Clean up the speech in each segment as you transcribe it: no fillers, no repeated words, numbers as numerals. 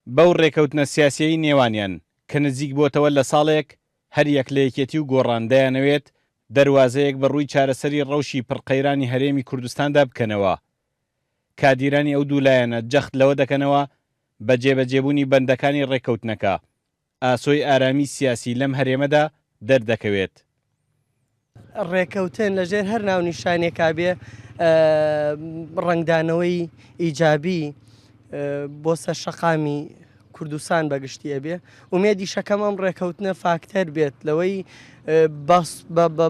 بەو ڕێکەوتنە سیاسیەی نێوانیان کە نزیک بۆتەوە لە ساڵێک هەر یەک لە یەکێتی و گۆڕاندەیانەوێت دەواازەیەک بە ڕووی چارەسەری ڕەوشی پڕقەیرانی هەرێمی کوردستاندا بکەنەوە. کادیرانی ئەو دوولایەنە جەخت لەوە دەکەنەوە بە جێبەجێبوونی بەندەکانی ڕێکەوتنەکە ئاسۆی ئارامی سیاسی لەم هەرێمەدا دەردەکەوێت. ڕێکەوتن لەژێر هەر ناونیشانێکا بێ ڕنگدانەوەی ئیجابی بۆ سەر شەقامی کوردستان بەگشتیە بێ ومێدی شەکەم ئەم ڕێکەوتنە فاکتەر بێت لەوەی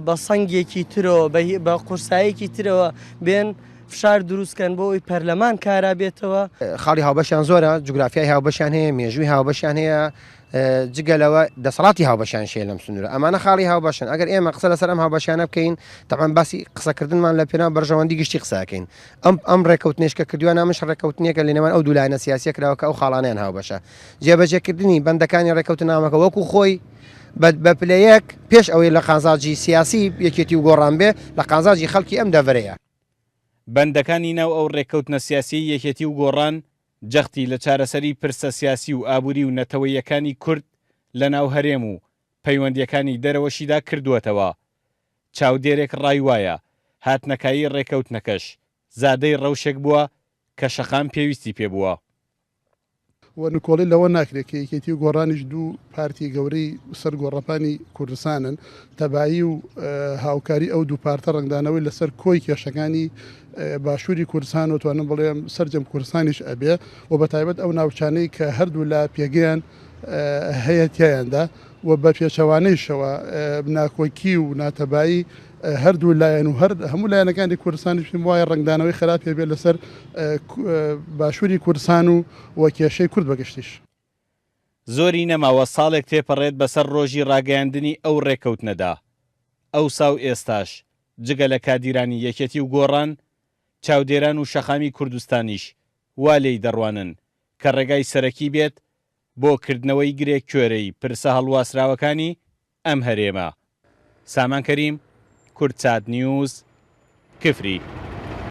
بە سەنگێکی ترەوە بە قورسایەکی ترەوە بێن فشار دروستکەن بۆ ئەوی پەرلەمان کارا بێتەوە. خاڵی هاوبەشیان زۆرە، جوگرافیای هاوبەشیان هەیە، مێژووی هاوبەشیان هەیە، جگەلەوە دەسەڵاتی هاوبەشیان شێ لەم سنوورە ئەمانە خاڵی هاوبەشن. ئەگەر ئێمە قسە لەسەر ئەم هاوبەشیانە بکەین تەمان باسی قسەکردنمان لە پێناو بەرژەوەندی گشتی قساکەین. ئەم ڕێکەوتنێشکە کردووە نامش ڕێکەوتنیەکە لە نێوان ئەو دوولایەنە سیاسیە کراوە کە ئەو خاڵانیان هاوبەشە. جێبەجێکردنی بەندەکانی ڕێکەوتنامەکە وەکو خۆی بە پلەیەک پێش ئەوەی لە قازانجی سیاسی یەکێتی و گۆڕان بێ لە قازانجی خەڵکی ئەم دەڤەرەیە. بەندەکانی ناو ئەو ڕێکەوتنە سیاسی یەکێتی و گۆڕان جەختی لە چارەسەری پرسە سیاسی و ئابووری و نەتەوەیەکانی کورد لە ناو هەرێم و پەیوەندیەکانی دەرەوەشیدا کردووەتەوە. چاودێرێک ڕای وایە هاتنەکایی ڕێکەوتنەکەش زادەی ڕەوشێک بووە کە شەقام پێویستی پێبووە. و نکۆڵی لەوە ناکرێت کە یەکێتی و گۆڕانیش دوو پارتی گەورەی سەر گۆڕەپانی کوردستانن تەبایی و هاوکاری ئەو دوو پارتە ڕنگدانەوەی لەسەر کۆی کێشەکانی باشووری کوردستان و توانم بڵێم سەرجەم کوردستانیش ئەبێ و بە تایبەت ئەو ناوچانەی کە هەردوو لا پێگەیان هەیەتیاندا و بە پێچەوانەیشەوە ناکۆکی و ناتەبایی هەردوو لایەن و هەموو لایەنەکانی کوردستانی وایە ڕنگدانەوەی خراپ پێبێت لەسەر باشووری کوردستان و کێشەی کورد بەگشتیش. زۆری نەماوە ساڵێک تێپەڕێت بەسەر ڕۆژی ڕاگەیاندنی ئەو ڕێکەوتنەدا. ئەوسا و ئێستاش جگە لە کادیرانی یەکێتی و گۆڕان چاودێران و شەقامی کوردستانیش وا لێی دەڕوانن کە ڕێگای سەرەکی بێت بۆ کردنەوەی گرێک کوێرەی پرسە هەڵواسراوەکانی ئەم هەرێمە. سامان کەریم، کورد چات نیوز، کفری.